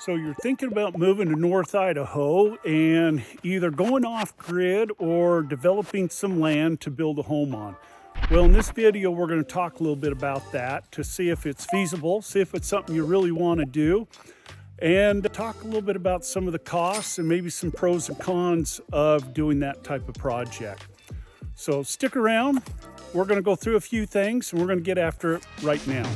So you're thinking about moving to North Idaho and either going off grid or developing some land to build a home on. Well, in this video, we're going to talk a little bit about that to see if it's feasible, see if it's something you really want to do, and talk a little bit about some of the costs and maybe some pros and cons of doing that type of project. So stick around. We're going to go through a few things and we're going to get after it right now.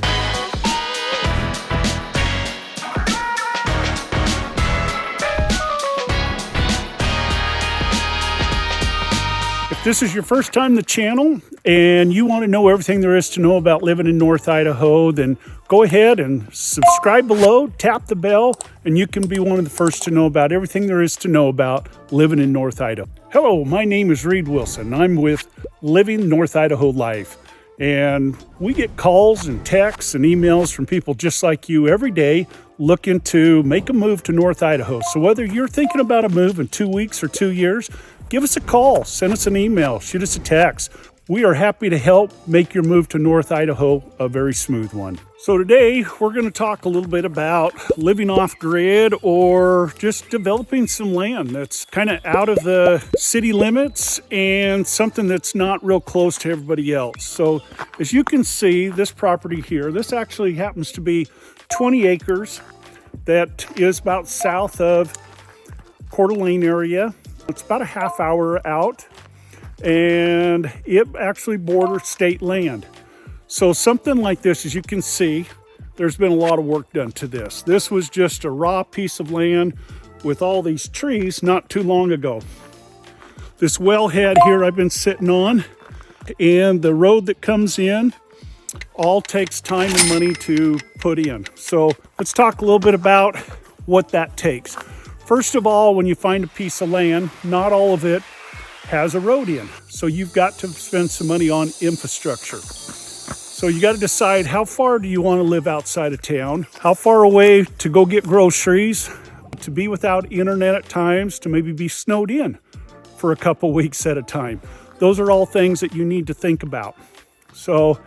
If this is your first time on the channel and you want to know everything there is to know about living in North Idaho, then go ahead and subscribe below, tap the bell, and you can be one of the first to know about everything there is to know about living in North Idaho. Hello, my name is Reed Wilson. I'm with Living North Idaho Life, and we get calls and texts and emails from people just like you every day looking to make a move to North Idaho. So whether you're thinking about a move in 2 weeks or 2 years, give us a call, send us an email, shoot us a text. We are happy to help make your move to North Idaho a very smooth one. So today we're going to talk a little bit about living off grid or just developing some land that's kind of out of the city limits and something that's not real close to everybody else. So as you can see, this property here, this actually happens to be 20 acres that is about south of Alene area. It's about a half hour out, and it actually borders state land. So something like this, as you can see, there's been a lot of work done to this. This was just a raw piece of land with all these trees not too long ago. This wellhead here I've been sitting on, and the road that comes in all takes time and money to put in. So let's talk a little bit about what that takes. First of all, when you find a piece of land, not all of it has a road in. So you've got to spend some money on infrastructure. So you got to decide, how far do you want to live outside of town? How far away to go get groceries, to be without internet at times, to maybe be snowed in for a couple weeks at a time. Those are all things that you need to think about. So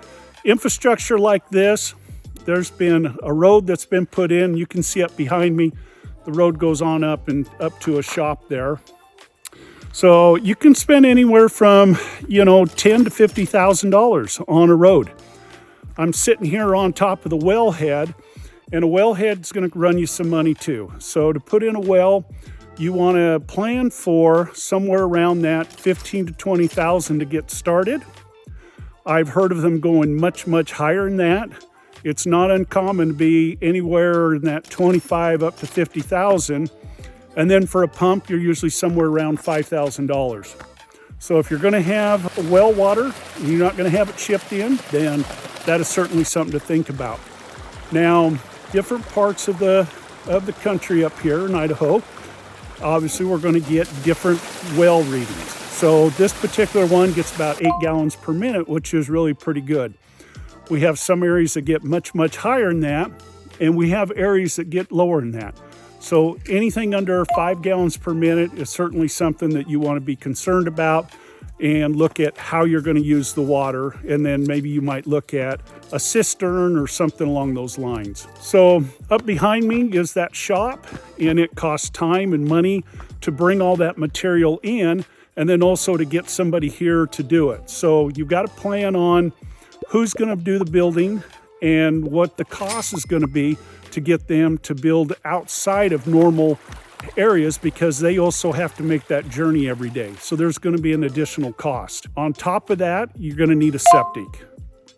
infrastructure like this, there's been a road that's been put in. You can see up behind me. The road goes on up and up to a shop there. So you can spend anywhere from, $10,000 to $50,000 on a road. I'm sitting here on top of the wellhead, and a wellhead's going to run you some money too. So to put in a well, you want to plan for somewhere around that $15,000 to $20,000 to get started. I've heard of them going much, much higher than that. It's not uncommon to be anywhere in that 25 up to 50,000. And then for a pump, you're usually somewhere around $5,000. So if you're going to have well water and you're not going to have it shipped in, then that is certainly something to think about. Now, different parts of the country up here in Idaho, obviously we're going to get different well readings. So this particular one gets about 8 gallons per minute, which is really pretty good. We have some areas that get much, much higher than that, and we have areas that get lower than that. So anything under 5 gallons per minute is certainly something that you want to be concerned about and look at how you're going to use the water. And then maybe you might look at a cistern or something along those lines. So up behind me is that shop, and it costs time and money to bring all that material in, and then also to get somebody here to do it. So you've got to plan on who's going to do the building and what the cost is going to be to get them to build outside of normal areas, because they also have to make that journey every day. So there's going to be an additional cost. On top of that, you're going to need a septic.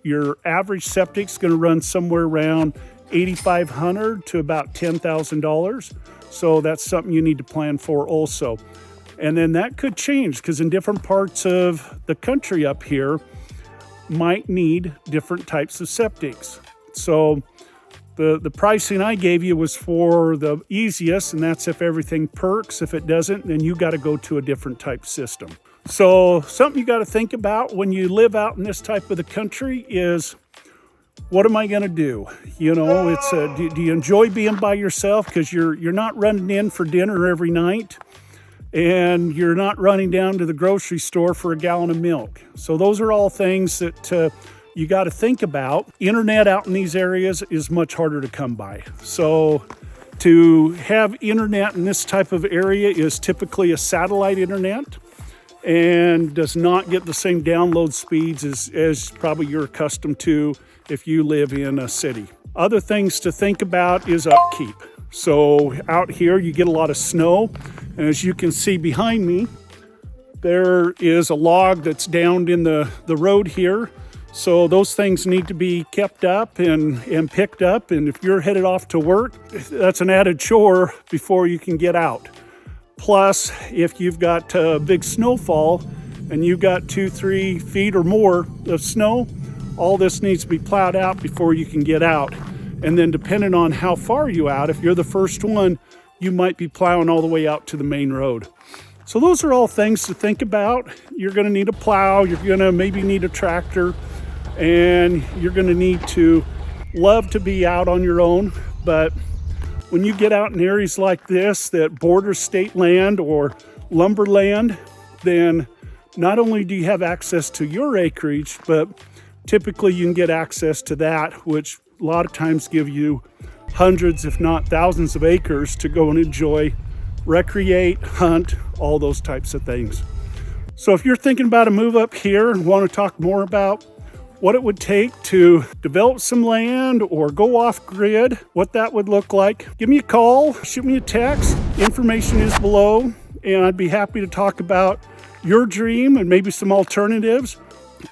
Your average septic is going to run somewhere around $8,500 to about $10,000. So that's something you need to plan for also. And then that could change, because in different parts of the country up here, might need different types of septics. So the pricing I gave you was for the easiest, and that's if everything perks. If it doesn't, then you got to go to a different type system. So something you got to think about when you live out in this type of the country is, what am I going to do? It's do you enjoy being by yourself, because you're not running in for dinner every night? And you're not running down to the grocery store for a gallon of milk. So those are all things that you got to think about. Internet out in these areas is much harder to come by. So To have internet in this type of area is typically a satellite internet and does not get the same download speeds as probably you're accustomed to if you live in a city. Other things to think about is upkeep. So out here you get a lot of snow, and as you can see behind me, there is a log that's downed in the road here. So those things need to be kept up and picked up. And if you're headed off to work, that's an added chore before you can get out. Plus, if you've got a big snowfall and you've got 2-3 feet or more of snow, all this needs to be plowed out before you can get out. And then depending on how far you out, if you're the first one, you might be plowing all the way out to the main road. So those are all things to think about. You're gonna need a plow, you're gonna maybe need a tractor, and you're gonna need to love to be out on your own. But when you get out in areas like this that border state land or lumberland, then not only do you have access to your acreage, but typically you can get access to that, which a lot of times give you hundreds, if not thousands of acres to go and enjoy, recreate, hunt, all those types of things. So if you're thinking about a move up here and want to talk more about what it would take to develop some land or go off grid, what that would look like, give me a call, shoot me a text. Information is below, and I'd be happy to talk about your dream and maybe some alternatives,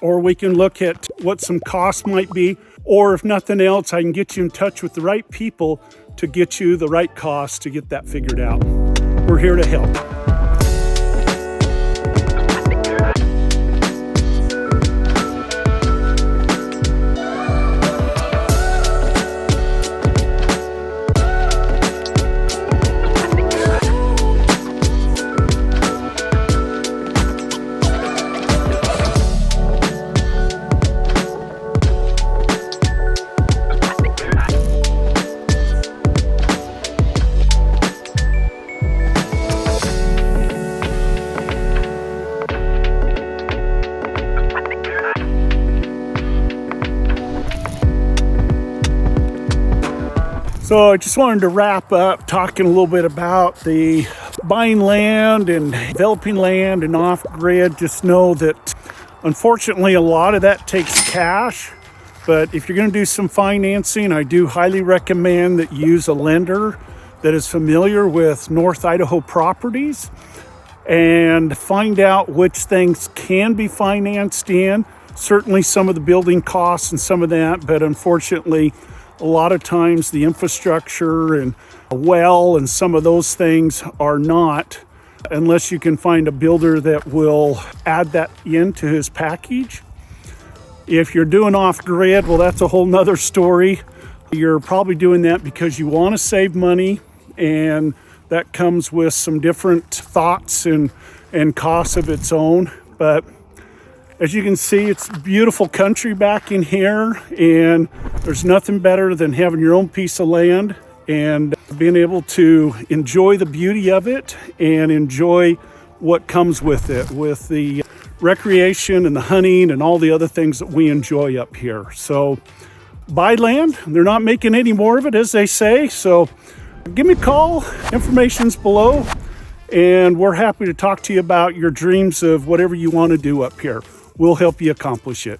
or we can look at what some costs might be, or if nothing else, I can get you in touch with the right people to get you the right costs to get that figured out. We're here to help. So I just wanted to wrap up talking a little bit about the buying land and developing land and off-grid. Just know that unfortunately a lot of that takes cash, but if you're going to do some financing, I do highly recommend that you use a lender that is familiar with North Idaho properties and find out which things can be financed in. Certainly some of the building costs and some of that, but unfortunately a lot of times the infrastructure and a well and some of those things are not, unless you can find a builder that will add that into his package. If you're doing off-grid, well, that's a whole nother story. You're probably doing that because you want to save money, and that comes with some different thoughts and costs of its own. But as you can see, it's beautiful country back in here, and there's nothing better than having your own piece of land and being able to enjoy the beauty of it and enjoy what comes with it, with the recreation and the hunting and all the other things that we enjoy up here. So buy land. They're not making any more of it, as they say. So give me a call. Information's below, and we're happy to talk to you about your dreams of whatever you want to do up here. We'll help you accomplish it.